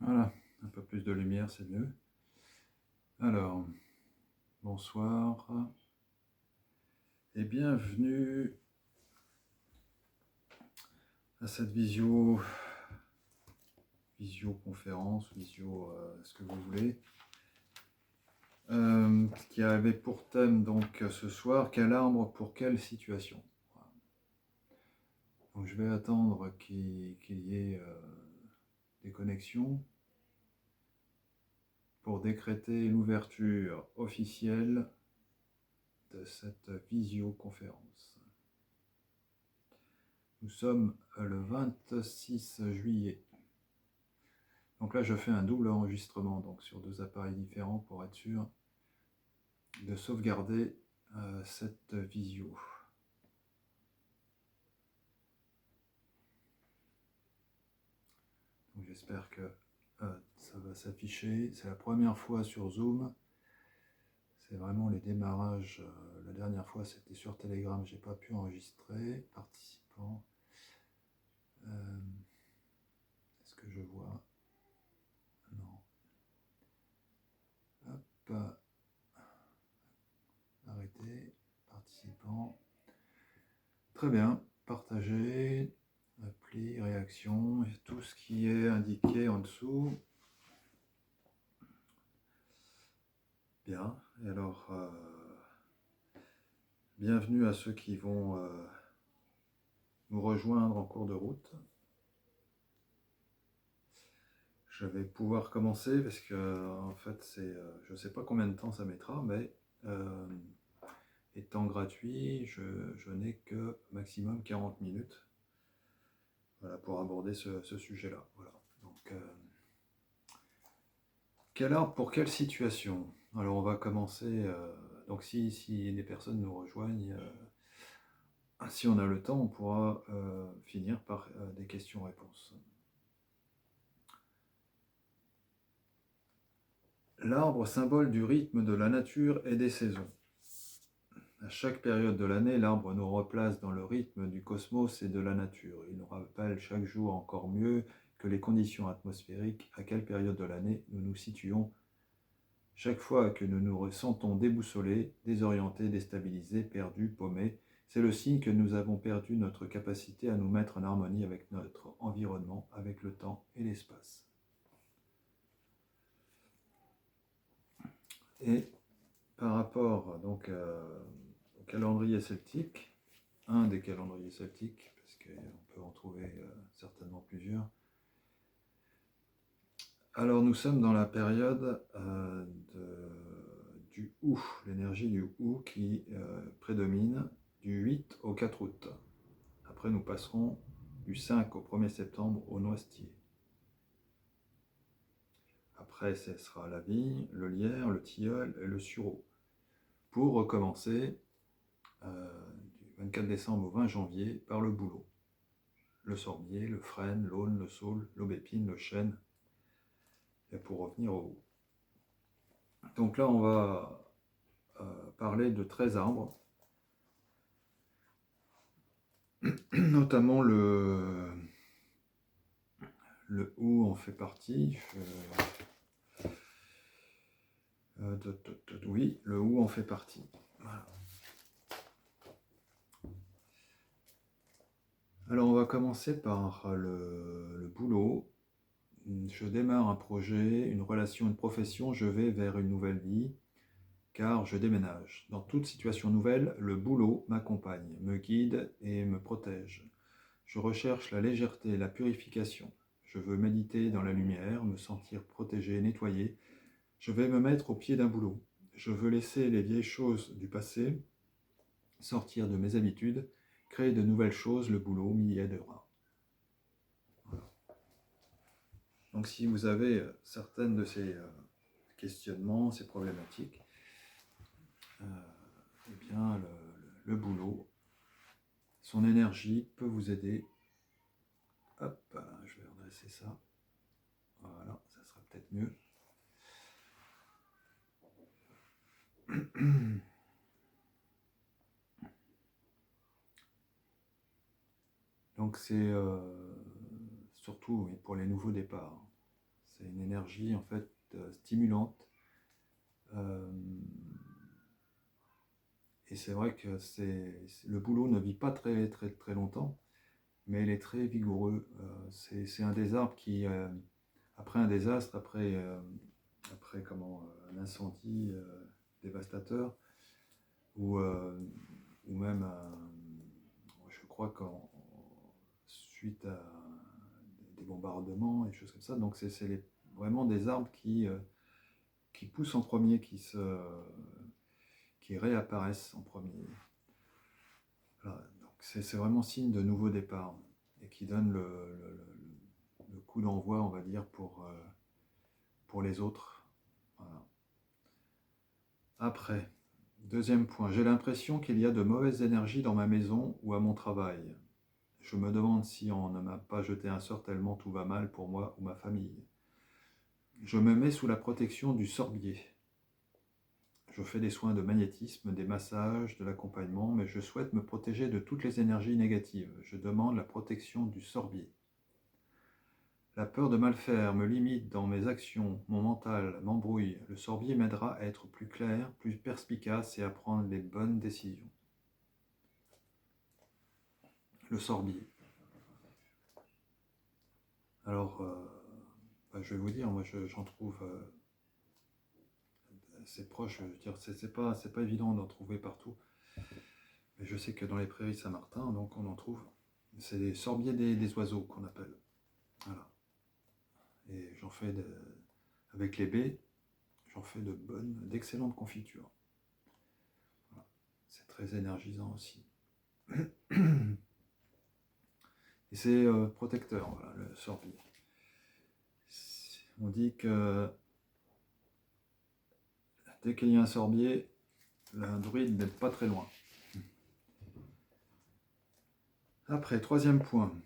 Voilà, un peu plus de lumière, c'est mieux. Alors, bonsoir et bienvenue à cette visioconférence, ce que vous voulez, qui avait pour thème donc ce soir, quel arbre pour quelle situation. Voilà. Donc je vais attendre qu'il y ait des connexions pour décréter l'ouverture officielle de cette visioconférence. Nous sommes le 26 juillet. Donc là, je fais un double enregistrement donc sur deux appareils différents pour être sûr de sauvegarder cette visio. J'espère que ça va s'afficher. C'est la première fois sur Zoom. C'est vraiment les démarrages. La dernière fois, c'était sur Telegram. J'ai pas pu enregistrer. Participants. Est-ce que je vois? Non. Hop. Arrêter. Participants. Très bien. Partager. Appli, réaction, et tout ce qui est indiqué en dessous. Bien. Et alors, bienvenue à ceux qui vont nous rejoindre en cours de route. Je vais pouvoir commencer parce que, en fait, je ne sais pas combien de temps ça mettra, mais étant gratuit, je n'ai que maximum 40 minutes. Voilà, pour aborder ce sujet-là. Voilà. Donc, quel arbre pour quelle situation? Alors, on va commencer. Donc, si des personnes nous rejoignent, si on a le temps, on pourra finir par des questions-réponses. L'arbre, symbole du rythme de la nature et des saisons. À chaque période de l'année, l'arbre nous replace dans le rythme du cosmos et de la nature. Il nous rappelle chaque jour encore mieux que les conditions atmosphériques à quelle période de l'année nous nous situons. Chaque fois que nous nous ressentons déboussolés, désorientés, déstabilisés, perdus, paumés, c'est le signe que nous avons perdu notre capacité à nous mettre en harmonie avec notre environnement, avec le temps et l'espace. Et par rapport donc au calendrier celtique, un des calendriers celtiques, parce qu'on peut en trouver certainement plusieurs. Alors nous sommes dans la période du Ou, l'énergie du Ou qui prédomine du 8 au 4 août. Après nous passerons du 5 au 1er septembre au noisetier. Après ce sera la vigne, le lierre, le tilleul et le sureau. Pour recommencer du 24 décembre au 20 janvier par le bouleau. Le sorbier, le frêne, l'aulne, le saule, l'aubépine, le chêne, et pour revenir au haut. Donc là, on va parler de 13 arbres, notamment le Hou en fait partie. Oui, le Hou en fait partie. Voilà. Alors on va commencer par le boulot. Je démarre un projet, une relation, une profession, je vais vers une nouvelle vie, car je déménage. Dans toute situation nouvelle, le boulot m'accompagne, me guide et me protège. Je recherche la légèreté et la purification. Je veux méditer dans la lumière, me sentir protégé, nettoyé. Je vais me mettre au pied d'un boulot. Je veux laisser les vieilles choses du passé, sortir de mes habitudes, créer de nouvelles choses, le boulot m'y aidera. Donc si vous avez certaines de ces questionnements, ces problématiques, eh bien le boulot, son énergie peut vous aider. Hop, je vais redresser ça. Voilà, ça sera peut-être mieux. Donc c'est surtout pour les nouveaux départs. C'est une énergie en fait stimulante. Euh, et c'est vrai que le boulot ne vit pas très, très, très longtemps, mais il est très vigoureux. C'est un des arbres qui, après un désastre, après un incendie dévastateur, ou, ou même, je crois qu'en suite à des bombardements et des choses comme ça, donc c'est vraiment des arbres qui poussent en premier, qui réapparaissent en premier. Voilà, donc c'est vraiment signe de nouveau départ et qui donne le coup d'envoi, on va dire, pour les autres. Voilà. Après, deuxième point, j'ai l'impression qu'il y a de mauvaises énergies dans ma maison ou à mon travail. Je me demande si on ne m'a pas jeté un sort tellement tout va mal pour moi ou ma famille. Je me mets sous la protection du sorbier. Je fais des soins de magnétisme, des massages, de l'accompagnement, mais je souhaite me protéger de toutes les énergies négatives. Je demande la protection du sorbier. La peur de mal faire me limite dans mes actions, mon mental m'embrouille. Le sorbier m'aidera à être plus clair, plus perspicace et à prendre les bonnes décisions. Le sorbier. Alors, je vais vous dire, moi j'en trouve assez proche. Je veux dire, c'est pas évident d'en trouver partout. Mais je sais que dans les prairies Saint-Martin, donc on en trouve. C'est des sorbiers des oiseaux qu'on appelle. Voilà. Et avec les baies, j'en fais d'excellentes confitures. Voilà. C'est très énergisant aussi. Et c'est protecteur, voilà, le sorbier. On dit que dès qu'il y a un sorbier, la druide n'est pas très loin. Après, troisième point.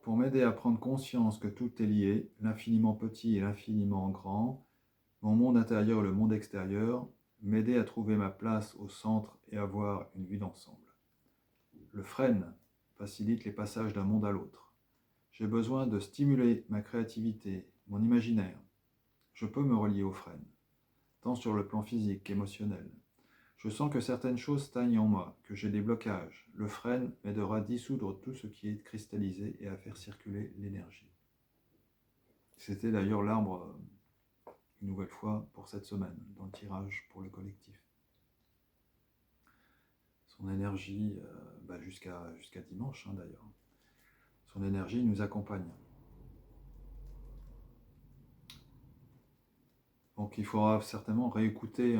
Pour m'aider à prendre conscience que tout est lié, l'infiniment petit et l'infiniment grand, mon monde intérieur et le monde extérieur, m'aider à trouver ma place au centre et avoir une vue d'ensemble. Le frêne facilite les passages d'un monde à l'autre. J'ai besoin de stimuler ma créativité, mon imaginaire. Je peux me relier au frêne, tant sur le plan physique qu'émotionnel. Je sens que certaines choses stagnent en moi, que j'ai des blocages. Le frêne m'aidera à dissoudre tout ce qui est cristallisé et à faire circuler l'énergie. C'était d'ailleurs l'arbre, une nouvelle fois, pour cette semaine, dans le tirage pour le collectif. Son énergie, jusqu'à dimanche d'ailleurs, son énergie nous accompagne. Donc il faudra certainement réécouter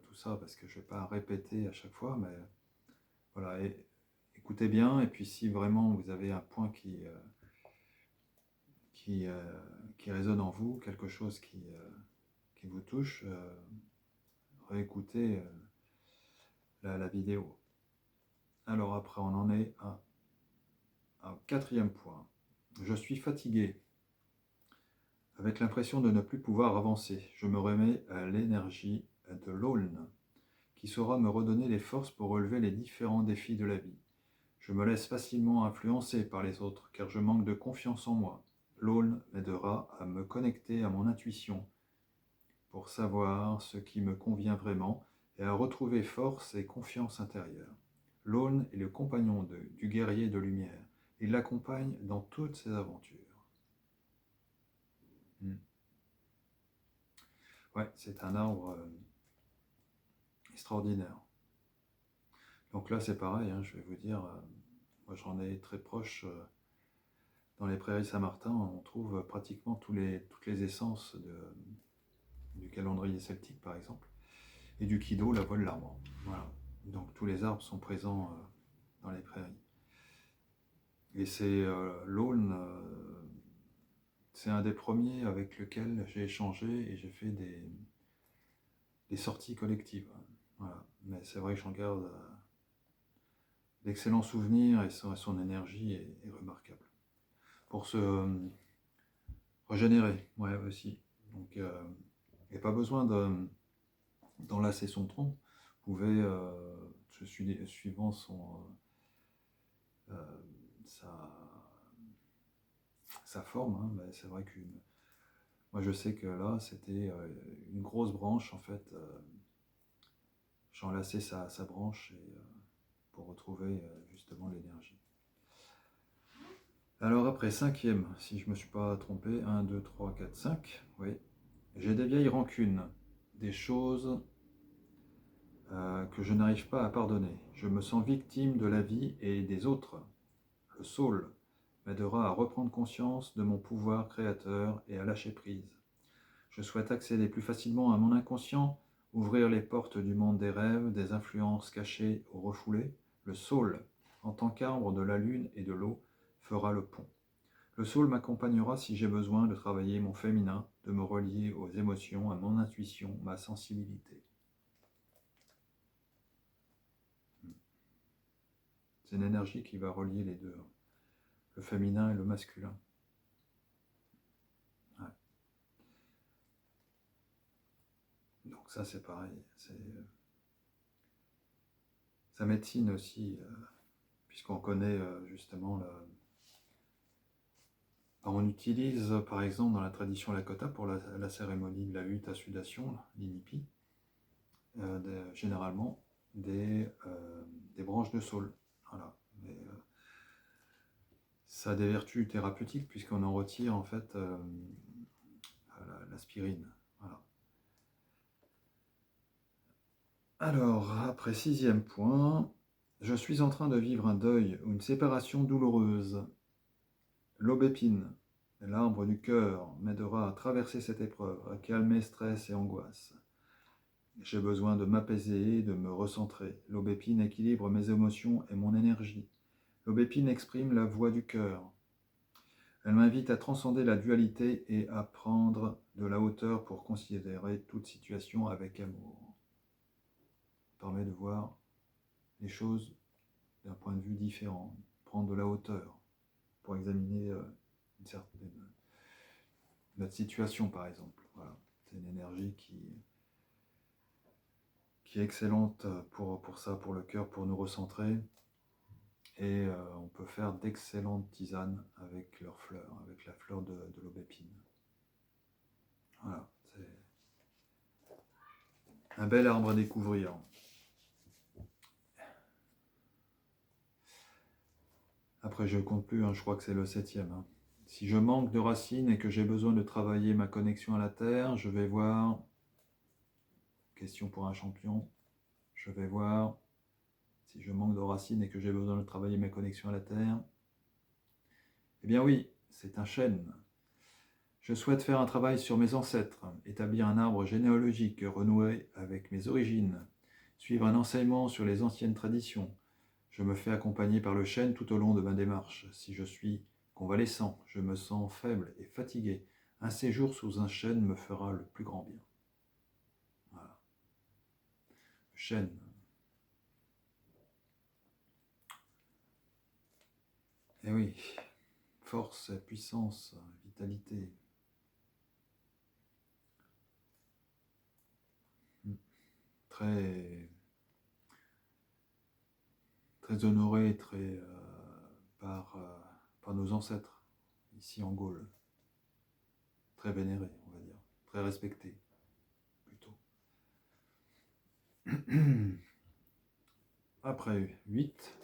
tout ça, parce que je ne vais pas répéter à chaque fois, mais voilà, écoutez bien, et puis si vraiment vous avez un point qui résonne en vous, quelque chose qui vous touche, réécoutez la vidéo. Alors après, on en est à un quatrième point. Je suis fatigué, avec l'impression de ne plus pouvoir avancer. Je me remets à l'énergie de l'aulne, qui saura me redonner les forces pour relever les différents défis de la vie. Je me laisse facilement influencer par les autres, car je manque de confiance en moi. L'aulne m'aidera à me connecter à mon intuition, pour savoir ce qui me convient vraiment et à retrouver force et confiance intérieure. L'aulne est le compagnon du guerrier de lumière. Il l'accompagne dans toutes ses aventures. Ouais, c'est un arbre extraordinaire. Donc là, c'est pareil, je vais vous dire, moi j'en ai très proche. Dans les prairies Saint-Martin, on trouve pratiquement toutes les essences du calendrier celtique, par exemple, et du Kido, la voix de l'arbre. Voilà. Donc tous les arbres sont présents dans les prairies. Et c'est l'aulne, c'est un des premiers avec lequel j'ai échangé et j'ai fait des sorties collectives. Voilà. Mais c'est vrai que j'en garde d'excellents souvenirs et son énergie est remarquable. Pour se régénérer, ouais, aussi. Donc, il n'y a pas besoin d'enlacer son tronc. Vous pouvez, suivant sa forme, c'est vrai Moi, je sais que là, c'était une grosse branche, en fait. J'enlaçais sa branche pour retrouver justement l'énergie. Alors après, cinquième, si je ne me suis pas trompé, 1, 2, 3, 4, 5, oui. J'ai des vieilles rancunes, des choses que je n'arrive pas à pardonner. Je me sens victime de la vie et des autres. Le saule m'aidera à reprendre conscience de mon pouvoir créateur et à lâcher prise. Je souhaite accéder plus facilement à mon inconscient, ouvrir les portes du monde des rêves, des influences cachées ou refoulées. Le saule, en tant qu'arbre de la lune et de l'eau, fera le pont. Le saule m'accompagnera si j'ai besoin de travailler mon féminin, de me relier aux émotions, à mon intuition, ma sensibilité. C'est une énergie qui va relier les deux, le féminin et le masculin. Ouais. Donc ça c'est pareil, sa médecine aussi, puisqu'on connaît justement on utilise par exemple dans la tradition Lakota pour la cérémonie de la hutte à sudation, l'inipi, généralement des branches de saule. Voilà. Mais, ça a des vertus thérapeutiques puisqu'on en retire en fait l'aspirine. Voilà. Alors, après sixième point, je suis en train de vivre un deuil ou une séparation douloureuse. L'aubépine, l'arbre du cœur, m'aidera à traverser cette épreuve, à calmer stress et angoisse. J'ai besoin de m'apaiser, de me recentrer. L'aubépine équilibre mes émotions et mon énergie. L'aubépine exprime la voix du cœur. Elle m'invite à transcender la dualité et à prendre de la hauteur pour considérer toute situation avec amour. Ça permet de voir les choses d'un point de vue différent, prendre de la hauteur pour examiner notre situation par exemple. Voilà. C'est une énergie qui est excellente pour ça, pour le cœur, pour nous recentrer. Et on peut faire d'excellentes tisanes avec leurs fleurs, avec la fleur de l'aubépine. Voilà, c'est un bel arbre à découvrir. Après, je ne compte plus, je crois que c'est le septième. Si je manque de racines et que j'ai besoin de travailler ma connexion à la terre, je vais voir, question pour un champion, je vais voir, si je manque de racines et que j'ai besoin de travailler ma connexion à la terre, eh bien oui, c'est un chêne. Je souhaite faire un travail sur mes ancêtres, établir un arbre généalogique, renouer avec mes origines, suivre un enseignement sur les anciennes traditions. Je me fais accompagner par le chêne tout au long de ma démarche. Si je suis convalescent, je me sens faible et fatigué. Un séjour sous un chêne me fera le plus grand bien. Voilà. Le chêne. Eh oui, force, puissance, vitalité. Très, très honoré par, par nos ancêtres, ici en Gaule. Très vénéré, on va dire. Très respecté, plutôt. Après 8,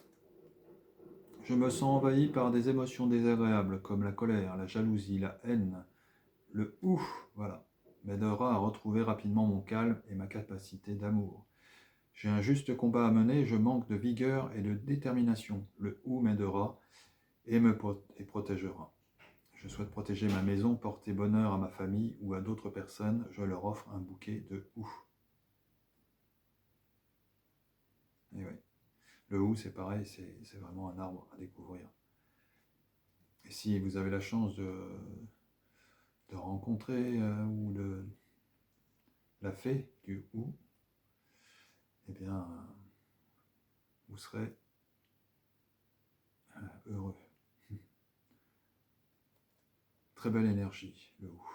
je me sens envahi par des émotions désagréables comme la colère, la jalousie, la haine. Le ouf, voilà, m'aidera à retrouver rapidement mon calme et ma capacité d'amour. J'ai un juste combat à mener, je manque de vigueur et de détermination. Le ou m'aidera et me protégera. Je souhaite protéger ma maison, porter bonheur à ma famille ou à d'autres personnes. Je leur offre un bouquet de ou. Et oui. Le hou, c'est pareil, c'est vraiment un arbre à découvrir. Et si vous avez la chance de rencontrer la fée du hou, eh bien, vous serez heureux. Très belle énergie, le hou.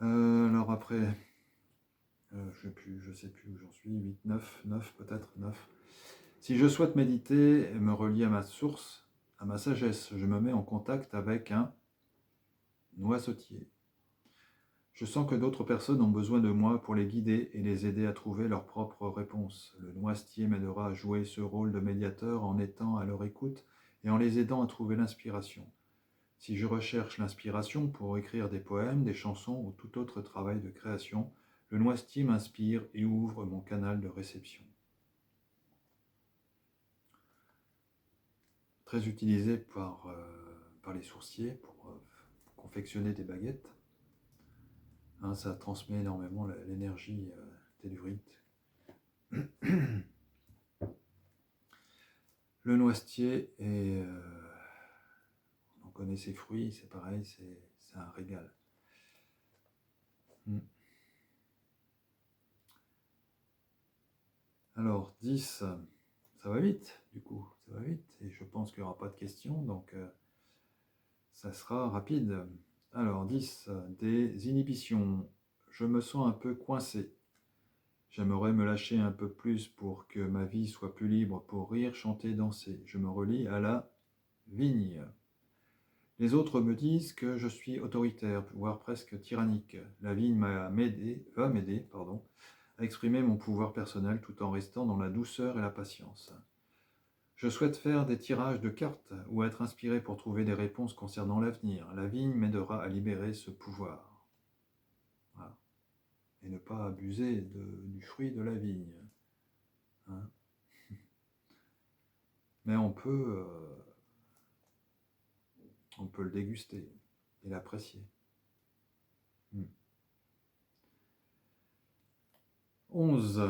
Alors après, je ne sais plus où j'en suis, 8, 9 peut-être, 9. Si je souhaite méditer et me relier à ma source, à ma sagesse, je me mets en contact avec un Noisetier. Je sens que d'autres personnes ont besoin de moi pour les guider et les aider à trouver leurs propres réponses. Le noisetier m'aidera à jouer ce rôle de médiateur en étant à leur écoute et en les aidant à trouver l'inspiration. Si je recherche l'inspiration pour écrire des poèmes, des chansons ou tout autre travail de création, le noisetier m'inspire et ouvre mon canal de réception. Très utilisé par les sourciers pour confectionner des baguettes. Hein, ça transmet énormément l'énergie tellurique. Le noisetier, on connaît ses fruits, c'est pareil, c'est un régal. Alors, 10, ça va vite, du coup, ça va vite. Et je pense qu'il n'y aura pas de questions, donc ça sera rapide. Alors, 10, des inhibitions. Je me sens un peu coincé. J'aimerais me lâcher un peu plus pour que ma vie soit plus libre pour rire, chanter, danser. Je me relie à la vigne. Les autres me disent que je suis autoritaire, voire presque tyrannique. La vigne va m'aider, à exprimer mon pouvoir personnel tout en restant dans la douceur et la patience. Je souhaite faire des tirages de cartes ou être inspiré pour trouver des réponses concernant l'avenir. La vigne m'aidera à libérer ce pouvoir. Voilà. Et ne pas abuser du fruit de la vigne. Hein. Mais on peut le déguster et l'apprécier. 11.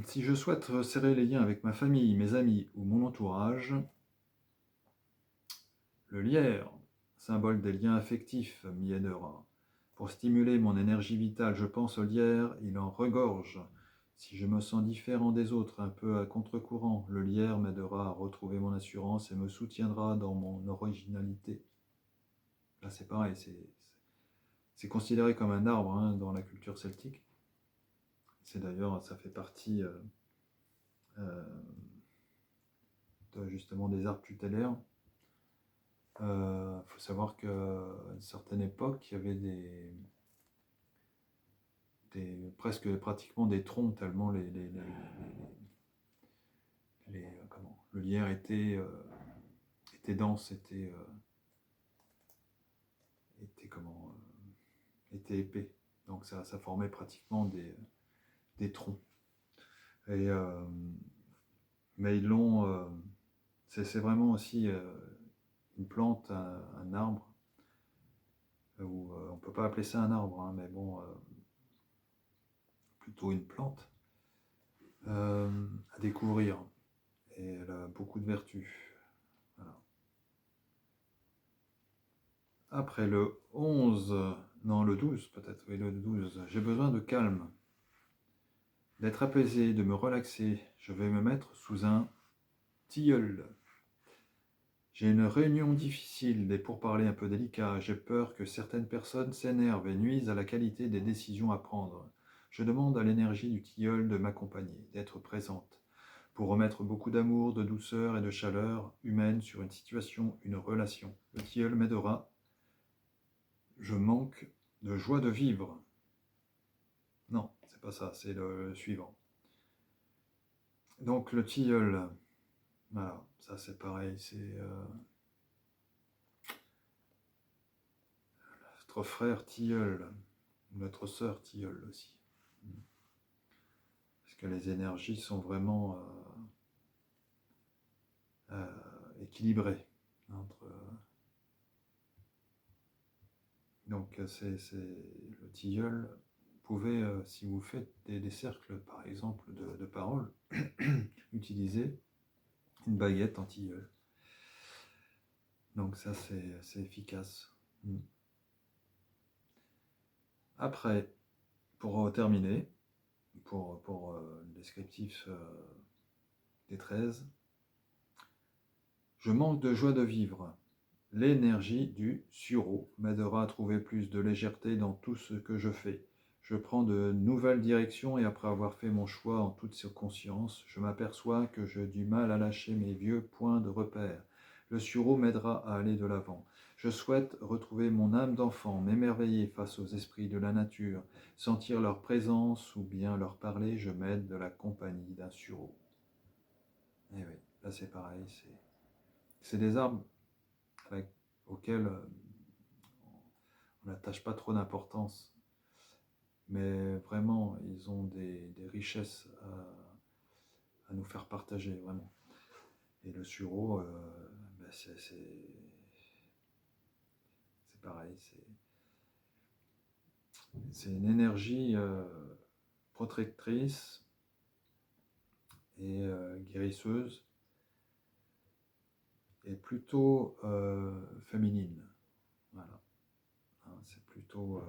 Si je souhaite resserrer les liens avec ma famille, mes amis ou mon entourage, le lierre, symbole des liens affectifs, m'y aidera. Pour stimuler mon énergie vitale, je pense au lierre, il en regorge. Si je me sens différent des autres, un peu à contre-courant, le lierre m'aidera à retrouver mon assurance et me soutiendra dans mon originalité. Là, c'est pareil, c'est considéré comme un arbre hein, dans la culture celtique. C'est d'ailleurs, ça fait partie justement des arbres tutélaires. Faut savoir qu'à une certaine époque, il y avait presque pratiquement des troncs tellement le lierre était dense, était épais. Donc ça formait pratiquement des troncs. Et, mais ils l'ont. C'est vraiment aussi une plante, un arbre, où on ne peut pas appeler ça un arbre, hein, mais bon, plutôt une plante, à découvrir. Et elle a beaucoup de vertus. Voilà. Après le 11, non le 12 peut-être, oui le 12, j'ai besoin de calme, d'être apaisé, de me relaxer. Je vais me mettre sous un tilleul. J'ai une réunion difficile, des pourparlers un peu délicats. J'ai peur que certaines personnes s'énervent et nuisent à la qualité des décisions à prendre. Je demande à l'énergie du tilleul de m'accompagner, d'être présente, pour remettre beaucoup d'amour, de douceur et de chaleur humaine sur une situation, une relation. Le tilleul m'aidera. Je manque de joie de vivre. Non, c'est pas ça, c'est le suivant. Donc le tilleul, voilà, ça c'est pareil, c'est notre frère tilleul, notre sœur tilleul aussi. Parce que les énergies sont vraiment équilibrées entre. Donc le tilleul. Vous pouvez, si vous faites des cercles, par exemple, de paroles, utiliser une baguette en tilleul. Donc ça, c'est efficace. Après, pour terminer, pour le descriptif des 13, je manque de joie de vivre. L'énergie du sureau m'aidera à trouver plus de légèreté dans tout ce que je fais. Je prends de nouvelles directions et après avoir fait mon choix en toute conscience, je m'aperçois que j'ai du mal à lâcher mes vieux points de repère. Le sureau m'aidera à aller de l'avant. Je souhaite retrouver mon âme d'enfant, m'émerveiller face aux esprits de la nature, sentir leur présence ou bien leur parler, je m'aide de la compagnie d'un sureau. Et oui, là c'est pareil, c'est des arbres auxquels on n'attache pas trop d'importance, mais vraiment ils ont des richesses à nous faire partager, vraiment. Et le sureau, ben c'est pareil, c'est une énergie protectrice et guérisseuse, et plutôt féminine. Voilà. Hein, c'est plutôt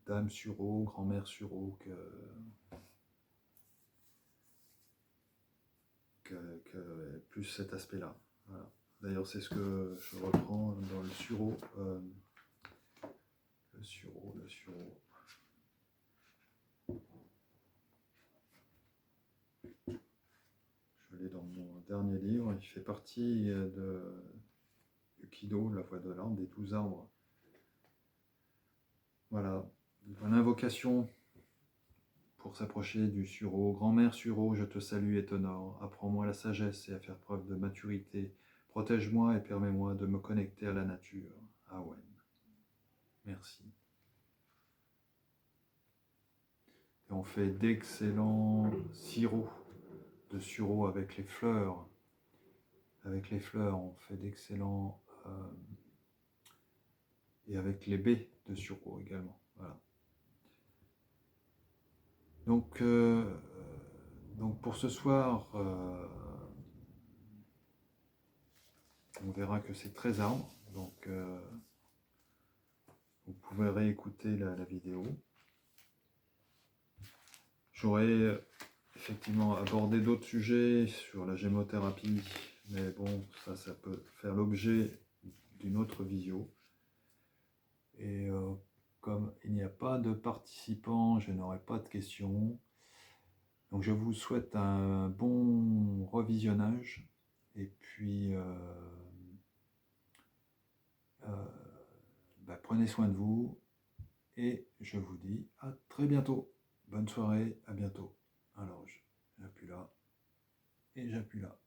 dame sureau, grand-mère sureau que plus cet aspect-là. Voilà. D'ailleurs, c'est ce que je reprends dans le sureau. Le sureau. Je l'ai dans mon dernier livre. Il fait partie du Kido, la voix de l'arbre, des 12 arbres. Voilà. L'invocation pour s'approcher du sureau. Grand-mère sureau, je te salue et t'honore. Apprends-moi la sagesse et à faire preuve de maturité. Protège-moi et permets-moi de me connecter à la nature. Awen. Merci. Et on fait d'excellents sirops de sureau avec les fleurs. Avec les fleurs, on fait d'excellents... et avec les baies de sureau également. Voilà. Donc pour ce soir, on verra que c'est 13 arbres. Donc vous pouvez réécouter la vidéo. J'aurais effectivement abordé d'autres sujets sur la gémothérapie, mais bon, ça peut faire l'objet d'une autre visio. Et comme il n'y a pas de participants, je n'aurai pas de questions. Donc je vous souhaite un bon revisionnage et puis prenez soin de vous et je vous dis à très bientôt. Bonne soirée, à bientôt. Alors j'appuie là et j'appuie là.